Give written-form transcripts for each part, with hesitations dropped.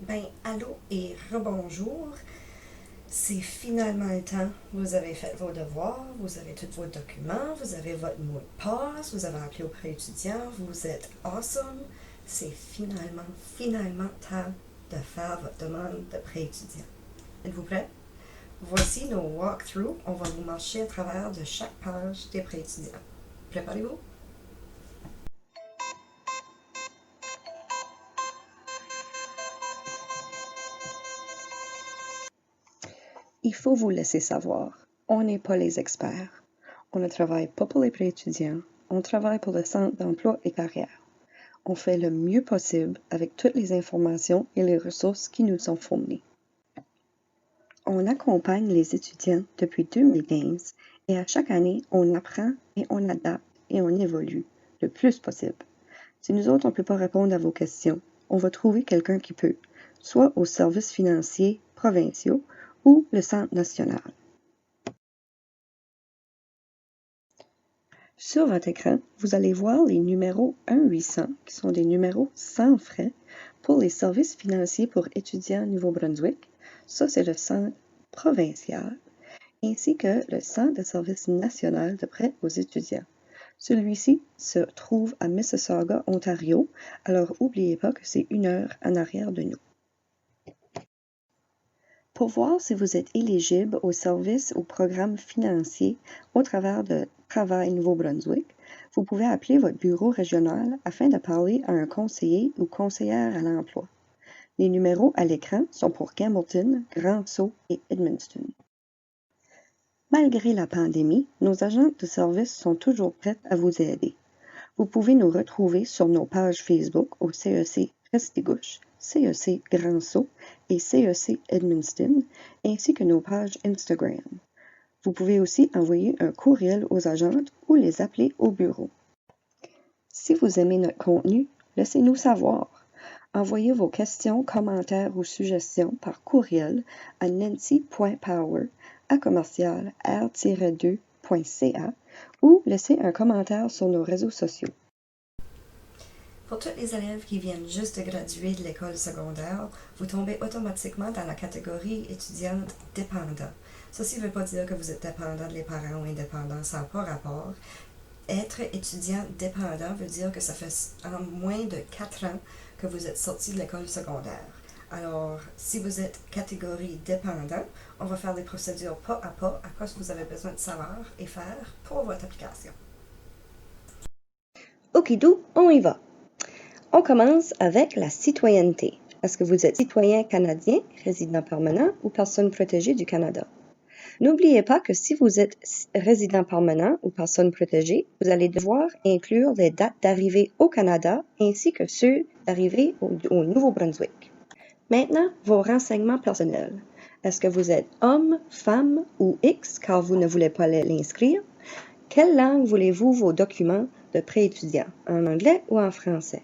Ben, allô et rebonjour. C'est finalement le temps. Vous avez fait vos devoirs, vous avez tous vos documents, vous avez votre mot de passe, vous avez appelé au prêt étudiant, vous êtes awesome. C'est finalement temps de faire votre demande de prêt étudiant. Êtes-vous prêts? Voici nos walkthroughs. On va vous marcher à travers de chaque page des prêts étudiants. Préparez-vous? Il faut vous laisser savoir, on n'est pas les experts. On ne travaille pas pour les pré-étudiants, on travaille pour le Centre d'emploi et carrière. On fait le mieux possible avec toutes les informations et les ressources qui nous sont fournies. On accompagne les étudiants depuis 2015 et à chaque année, on apprend et on adapte et on évolue le plus possible. Si nous autres, on ne peut pas répondre à vos questions, on va trouver quelqu'un qui peut, soit aux services financiers provinciaux ou le Centre national. Sur votre écran, vous allez voir les numéros 1-800, qui sont des numéros sans frais pour les services financiers pour étudiants Nouveau-Brunswick. Ça, c'est le centre provincial, ainsi que le centre de service national de prêt aux étudiants. Celui-ci se trouve à Mississauga, Ontario, alors n'oubliez pas que c'est 1 heure en arrière de nous. Pour voir si vous êtes éligible aux services ou programmes financiers au travers de Travail Nouveau-Brunswick, vous pouvez appeler votre bureau régional afin de parler à un conseiller ou conseillère à l'emploi. Les numéros à l'écran sont pour Campbellton, Grand-Sault et Edmundston. Malgré la pandémie, nos agents de service sont toujours prêts à vous aider. Vous pouvez nous retrouver sur nos pages Facebook au CEC Restigouche, CEC Grand-Sault et CEC Edmundston, ainsi que nos pages Instagram. Vous pouvez aussi envoyer un courriel aux agentes ou les appeler au bureau. Si vous aimez notre contenu, laissez-nous savoir. Envoyez vos questions, commentaires ou suggestions par courriel à nancy.power@r-2.ca ou laissez un commentaire sur nos réseaux sociaux. Pour tous les élèves qui viennent juste de graduer de l'école secondaire, vous tombez automatiquement dans la catégorie étudiante dépendant. Ceci ne veut pas dire que vous êtes dépendant des parents ou indépendant, ça n'a pas rapport. Être étudiant dépendant veut dire que ça fait en moins de 4 ans que vous êtes sorti de l'école secondaire. Alors, si vous êtes catégorie dépendant, on va faire des procédures pas à quoi vous avez besoin de savoir et faire pour votre application. Okidou, on y va. On commence avec la citoyenneté. Est-ce que vous êtes citoyen canadien, résident permanent ou personne protégée du Canada? N'oubliez pas que si vous êtes résident permanent ou personne protégée, vous allez devoir inclure les dates d'arrivée au Canada ainsi que ceux d'arrivée au Nouveau-Brunswick. Maintenant, vos renseignements personnels. Est-ce que vous êtes homme, femme ou X car vous ne voulez pas l'inscrire? Quelle langue voulez-vous vos documents de pré-étudiant, en anglais ou en français?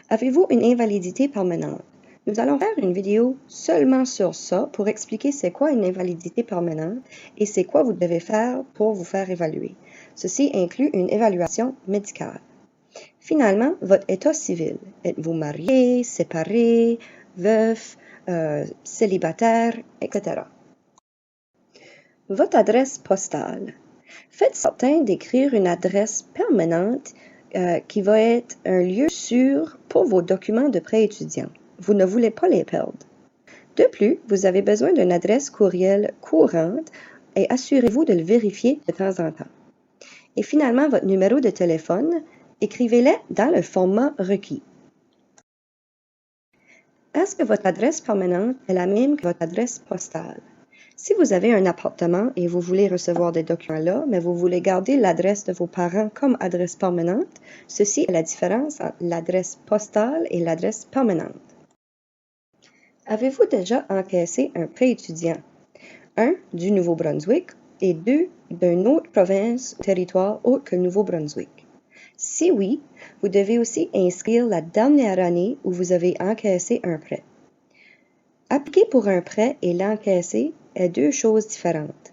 Avez-vous une invalidité permanente? Nous allons faire une vidéo seulement sur ça pour expliquer c'est quoi une invalidité permanente et c'est quoi vous devez faire pour vous faire évaluer. Ceci inclut une évaluation médicale. Finalement, votre état civil. Êtes-vous marié, séparé, veuf, célibataire, etc. Votre adresse postale. Faites certain d'écrire une adresse permanente qui va être un lieu sûr pour vos documents de prêt étudiant. Vous ne voulez pas les perdre. De plus, vous avez besoin d'une adresse courriel courante et assurez-vous de le vérifier de temps en temps. Et finalement, votre numéro de téléphone, écrivez-le dans le format requis. Est-ce que votre adresse permanente est la même que votre adresse postale? Si vous avez un appartement et vous voulez recevoir des documents là, mais vous voulez garder l'adresse de vos parents comme adresse permanente, ceci est la différence entre l'adresse postale et l'adresse permanente. Avez-vous déjà encaissé un prêt étudiant? 1. Du Nouveau-Brunswick et 2. d'une autre province ou territoire autre que le Nouveau-Brunswick. Si oui, vous devez aussi inscrire la dernière année où vous avez encaissé un prêt. Appliquer pour un prêt et l'encaisser est 2 choses différentes.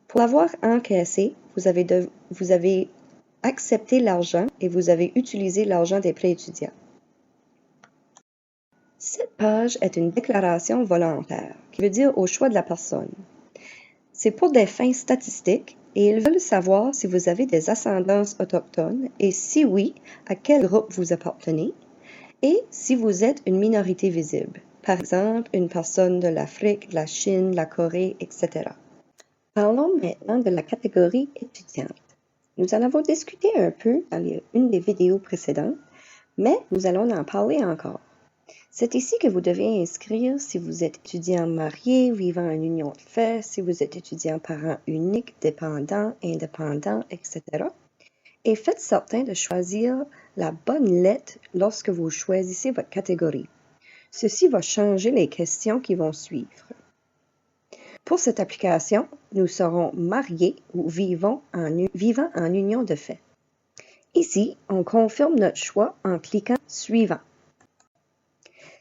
Pour l'avoir encaissé, vous avez accepté l'argent et vous avez utilisé l'argent des prêts étudiants. Cette page est une déclaration volontaire, qui veut dire au choix de la personne. C'est pour des fins statistiques et ils veulent savoir si vous avez des ascendances autochtones et si oui, à quel groupe vous appartenez et si vous êtes une minorité visible, par exemple une personne de l'Afrique, de la Chine, de la Corée, etc. Parlons maintenant de la catégorie étudiante. Nous en avons discuté un peu dans une des vidéos précédentes, mais nous allons en parler encore. C'est ici que vous devez inscrire si vous êtes étudiant marié, vivant en union de fait, si vous êtes étudiant parent unique, dépendant, indépendant, etc. Et faites certain de choisir la bonne lettre lorsque vous choisissez votre catégorie. Ceci va changer les questions qui vont suivre. Pour cette application, nous serons mariés ou vivant en union de fait. Ici, on confirme notre choix en cliquant « Suivant ».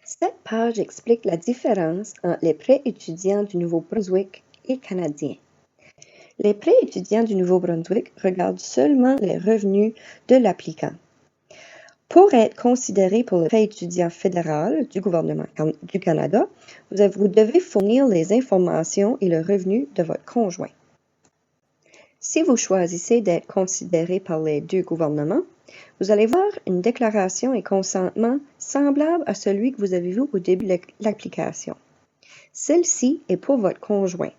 Cette page explique la différence entre les prêts étudiants du Nouveau-Brunswick et canadiens. Les prêts étudiants du Nouveau-Brunswick regardent seulement les revenus de l'applicant. Pour être considéré pour le prêt étudiant fédéral du gouvernement du Canada, vous devez fournir les informations et le revenu de votre conjoint. Si vous choisissez d'être considéré par les deux gouvernements, vous allez voir une déclaration et consentement semblable à celui que vous avez vu au début de l'application. Celle-ci est pour votre conjoint.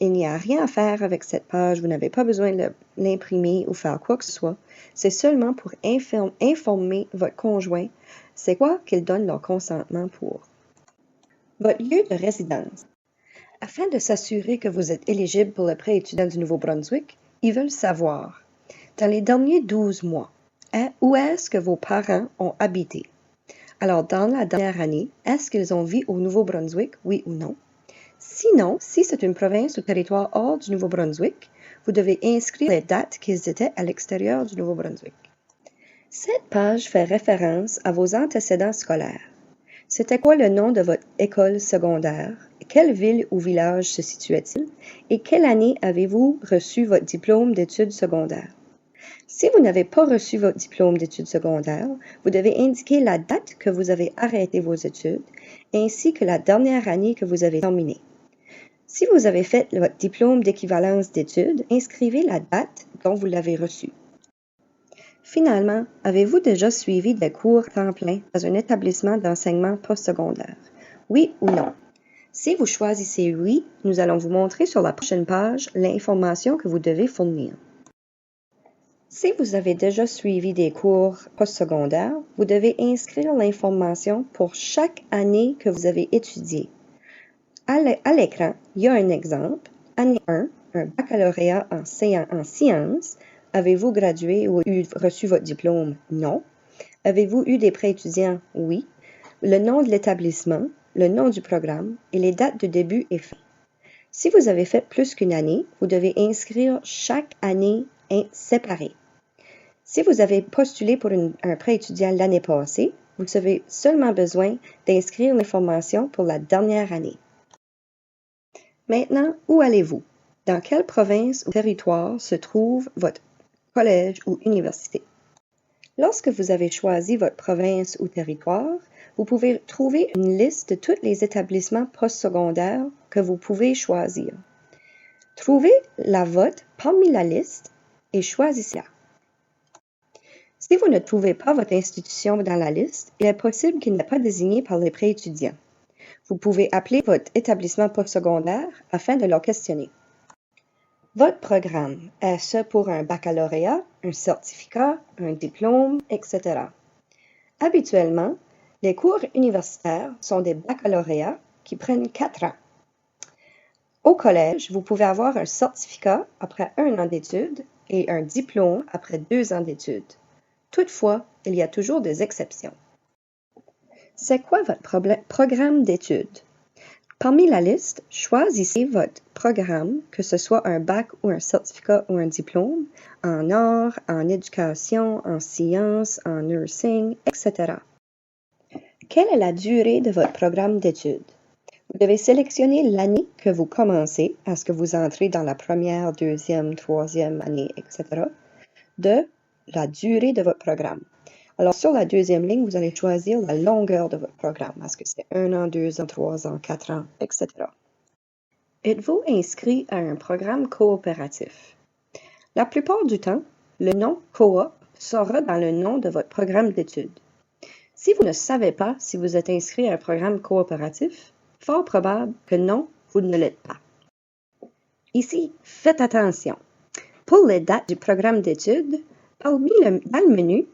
Il n'y a rien à faire avec cette page, vous n'avez pas besoin de l'imprimer ou faire quoi que ce soit. C'est seulement pour informer votre conjoint c'est quoi qu'ils donnent leur consentement pour. Votre lieu de résidence. Afin de s'assurer que vous êtes éligible pour le prêt étudiant du Nouveau-Brunswick, ils veulent savoir, dans les derniers 12 mois, où est-ce que vos parents ont habité? Alors, dans la dernière année, est-ce qu'ils ont vécu au Nouveau-Brunswick, oui ou non? Sinon, si c'est une province ou territoire hors du Nouveau-Brunswick, vous devez inscrire les dates qu'ils étaient à l'extérieur du Nouveau-Brunswick. Cette page fait référence à vos antécédents scolaires. C'était quoi le nom de votre école secondaire? Quelle ville ou village se situait-il? Et quelle année avez-vous reçu votre diplôme d'études secondaires? Si vous n'avez pas reçu votre diplôme d'études secondaires, vous devez indiquer la date que vous avez arrêté vos études, ainsi que la dernière année que vous avez terminé. Si vous avez fait votre diplôme d'équivalence d'études, inscrivez la date dont vous l'avez reçu. Finalement, avez-vous déjà suivi des cours temps plein dans un établissement d'enseignement postsecondaire? Oui ou non? Si vous choisissez oui, nous allons vous montrer sur la prochaine page l'information que vous devez fournir. Si vous avez déjà suivi des cours postsecondaires, vous devez inscrire l'information pour chaque année que vous avez étudié. À l'écran, il y a un exemple. Année 1, un baccalauréat en sciences. Avez-vous gradué ou reçu votre diplôme? Non. Avez-vous eu des prêts étudiants? Oui. Le nom de l'établissement, le nom du programme et les dates de début et fin. Si vous avez fait plus qu'une année, vous devez inscrire chaque année séparée. Si vous avez postulé pour un prêt étudiant l'année passée, vous avez seulement besoin d'inscrire l'information pour la dernière année. Maintenant, où allez-vous? Dans quelle province ou territoire se trouve votre collège ou université? Lorsque vous avez choisi votre province ou territoire, vous pouvez trouver une liste de tous les établissements postsecondaires que vous pouvez choisir. Trouvez la vôtre parmi la liste et choisissez-la. Si vous ne trouvez pas votre institution dans la liste, il est possible qu'il n'est pas désigné par les prêts étudiants. Vous pouvez appeler votre établissement postsecondaire afin de leur questionner. Votre programme, est-ce pour un baccalauréat, un certificat, un diplôme, etc. Habituellement, les cours universitaires sont des baccalauréats qui prennent 4 ans. Au collège, vous pouvez avoir un certificat après 1 an d'études et un diplôme après 2 ans d'études. Toutefois, il y a toujours des exceptions. C'est quoi votre programme d'études? Parmi la liste, choisissez votre programme, que ce soit un bac ou un certificat ou un diplôme, en arts, en éducation, en sciences, en nursing, etc. Quelle est la durée de votre programme d'études? Vous devez sélectionner l'année que vous commencez, est-ce que vous entrez dans la première, deuxième, troisième année, etc., de la durée de votre programme. Alors, sur la deuxième ligne, vous allez choisir la longueur de votre programme. Est-ce que c'est 1 an, 2 ans, 3 ans, 4 ans, etc. Êtes-vous inscrit à un programme coopératif? La plupart du temps, le nom coop sera dans le nom de votre programme d'études. Si vous ne savez pas si vous êtes inscrit à un programme coopératif, fort probable que non, vous ne l'êtes pas. Ici, faites attention. Pour les dates du programme d'études, dans le menu,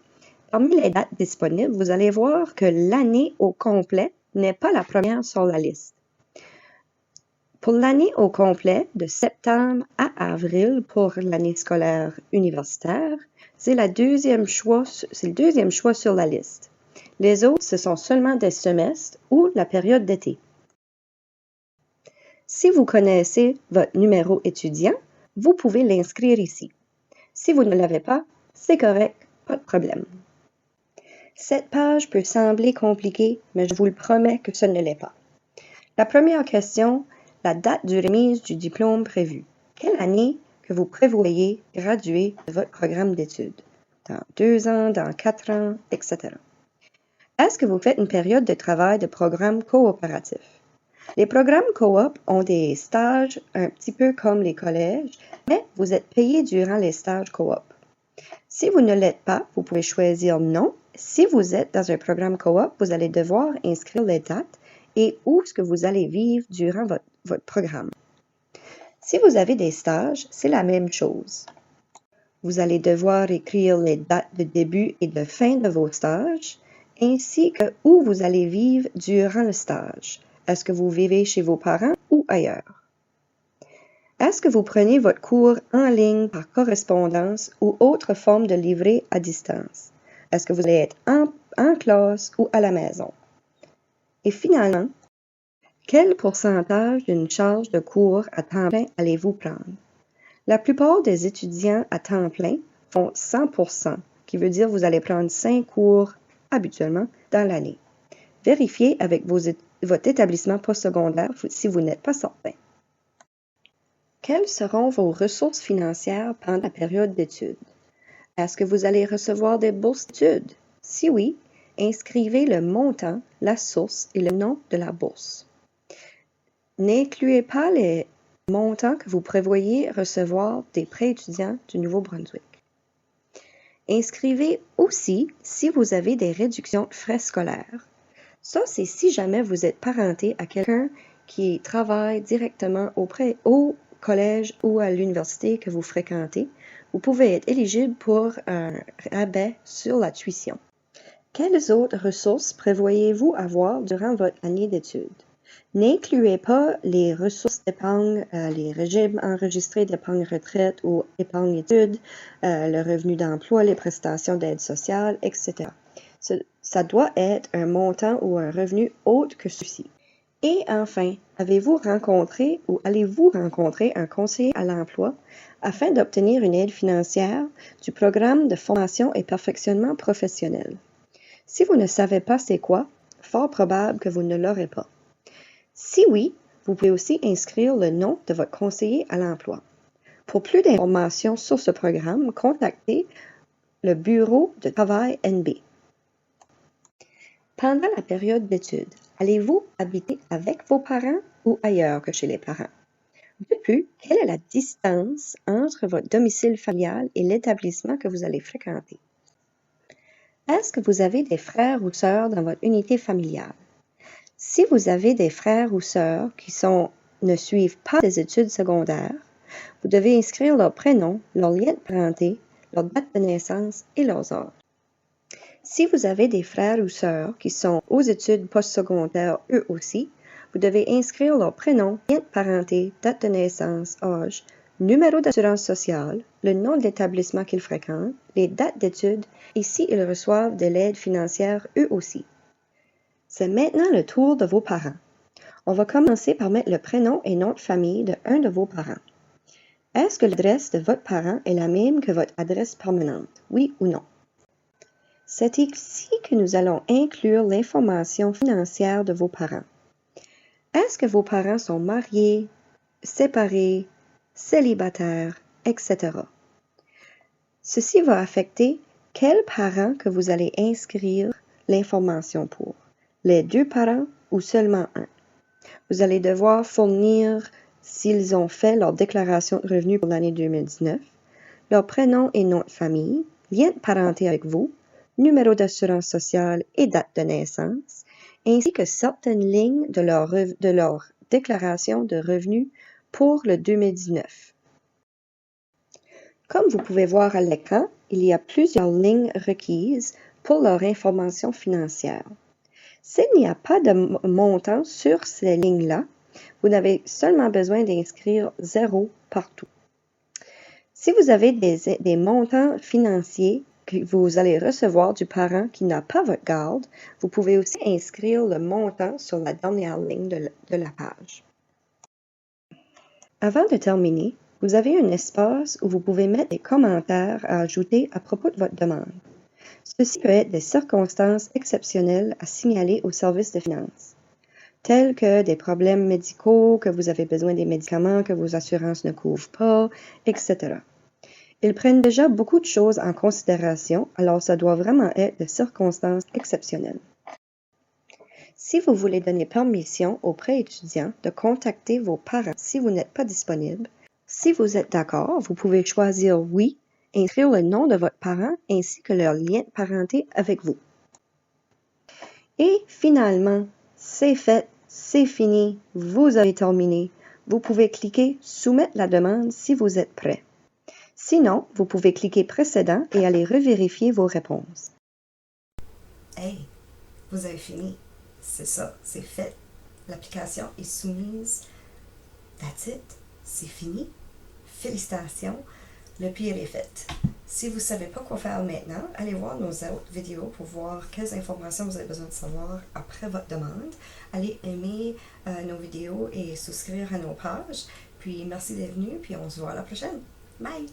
parmi les dates disponibles, vous allez voir que l'année au complet n'est pas la première sur la liste. Pour l'année au complet, de septembre à avril pour l'année scolaire universitaire, c'est le deuxième choix sur la liste. Les autres, ce sont seulement des semestres ou la période d'été. Si vous connaissez votre numéro étudiant, vous pouvez l'inscrire ici. Si vous ne l'avez pas, c'est correct, pas de problème. Cette page peut sembler compliquée, mais je vous le promets que ce ne l'est pas. La première question, la date de remise du diplôme prévu. Quelle année que vous prévoyez graduer de votre programme d'études? Dans 2 ans, dans 4 ans, etc. Est-ce que vous faites une période de travail de programme coopératif? Les programmes coop ont des stages un petit peu comme les collèges, mais vous êtes payé durant les stages coop. Si vous ne l'êtes pas, vous pouvez choisir non. Si vous êtes dans un programme coop, vous allez devoir inscrire les dates et où est-ce que vous allez vivre durant votre programme. Si vous avez des stages, c'est la même chose. Vous allez devoir écrire les dates de début et de fin de vos stages, ainsi que où vous allez vivre durant le stage. Est-ce que vous vivez chez vos parents ou ailleurs? Est-ce que vous prenez votre cours en ligne par correspondance ou autre forme de livret à distance? Est-ce que vous allez être en classe ou à la maison? Et finalement, quel pourcentage d'une charge de cours à temps plein allez-vous prendre? La plupart des étudiants à temps plein font 100%, qui veut dire que vous allez prendre 5 cours habituellement dans l'année. Vérifiez avec votre établissement postsecondaire si vous n'êtes pas certain. Quelles seront vos ressources financières pendant la période d'études? Est-ce que vous allez recevoir des bourses d'études? Si oui, inscrivez le montant, la source et le nom de la bourse. N'incluez pas les montants que vous prévoyez recevoir des prêts étudiants du Nouveau-Brunswick. Inscrivez aussi si vous avez des réductions de frais scolaires. Ça, c'est si jamais vous êtes parenté à quelqu'un qui travaille directement au collège ou à l'université que vous fréquentez. Vous pouvez être éligible pour un rabais sur la tuition. Quelles autres ressources prévoyez-vous avoir durant votre année d'études? N'incluez pas les ressources d'épargne, les régimes enregistrés d'épargne retraite ou épargne études, le revenu d'emploi, les prestations d'aide sociale, etc. Ça doit être un montant ou un revenu autre que ceci. Et enfin, avez-vous rencontré ou allez-vous rencontrer un conseiller à l'emploi afin d'obtenir une aide financière du programme de formation et perfectionnement professionnel? Si vous ne savez pas c'est quoi, fort probable que vous ne l'aurez pas. Si oui, vous pouvez aussi inscrire le nom de votre conseiller à l'emploi. Pour plus d'informations sur ce programme, contactez le bureau de travail NB. Pendant la période d'études, allez-vous habiter avec vos parents ou ailleurs que chez les parents? De plus, quelle est la distance entre votre domicile familial et l'établissement que vous allez fréquenter? Est-ce que vous avez des frères ou sœurs dans votre unité familiale? Si vous avez des frères ou sœurs qui ne suivent pas des études secondaires, vous devez inscrire leur prénom, leur lien de parenté, leur date de naissance et leurs âges. Si vous avez des frères ou sœurs qui sont aux études postsecondaires eux aussi, vous devez inscrire leur prénom, lien de parenté, date de naissance, âge, numéro d'assurance sociale, le nom de l'établissement qu'ils fréquentent, les dates d'études et s'ils reçoivent de l'aide financière eux aussi. C'est maintenant le tour de vos parents. On va commencer par mettre le prénom et nom de famille de un de vos parents. Est-ce que l'adresse de votre parent est la même que votre adresse permanente? Oui ou non? C'est ici que nous allons inclure l'information financière de vos parents. Est-ce que vos parents sont mariés, séparés, célibataires, etc.? Ceci va affecter quel parent que vous allez inscrire l'information pour? Les 2 parents ou seulement un? Vous allez devoir fournir, s'ils ont fait leur déclaration de revenus pour l'année 2019, leur prénom et nom de famille, lien de parenté avec vous, numéro d'assurance sociale et date de naissance, ainsi que certaines lignes de leur déclaration de revenus pour le 2019. Comme vous pouvez voir à l'écran, il y a plusieurs lignes requises pour leur information financière. S'il n'y a pas de montant sur ces lignes-là, vous n'avez seulement besoin d'inscrire 0 partout. Si vous avez des montants financiers que vous allez recevoir du parent qui n'a pas votre garde, vous pouvez aussi inscrire le montant sur la dernière ligne de la page. Avant de terminer, vous avez un espace où vous pouvez mettre des commentaires à ajouter à propos de votre demande. Ceci peut être des circonstances exceptionnelles à signaler au service de finances, tels que des problèmes médicaux, que vous avez besoin des médicaments que vos assurances ne couvrent pas, etc. Ils prennent déjà beaucoup de choses en considération, alors ça doit vraiment être des circonstances exceptionnelles. Si vous voulez donner permission aux pré-étudiants de contacter vos parents si vous n'êtes pas disponible, si vous êtes d'accord, vous pouvez choisir « Oui », inscrire le nom de votre parent ainsi que leur lien de parenté avec vous. Et finalement, c'est fait, c'est fini, vous avez terminé. Vous pouvez cliquer « Soumettre la demande » si vous êtes prêt. Sinon, vous pouvez cliquer « Précédent » et aller revérifier vos réponses. Hey, vous avez fini. C'est ça, c'est fait. L'application est soumise. That's it. C'est fini. Félicitations. Le pire est fait. Si vous ne savez pas quoi faire maintenant, allez voir nos autres vidéos pour voir quelles informations vous avez besoin de savoir après votre demande. Allez aimer nos vidéos et souscrire à nos pages. Puis merci d'être venu, puis on se voit à la prochaine. Bye!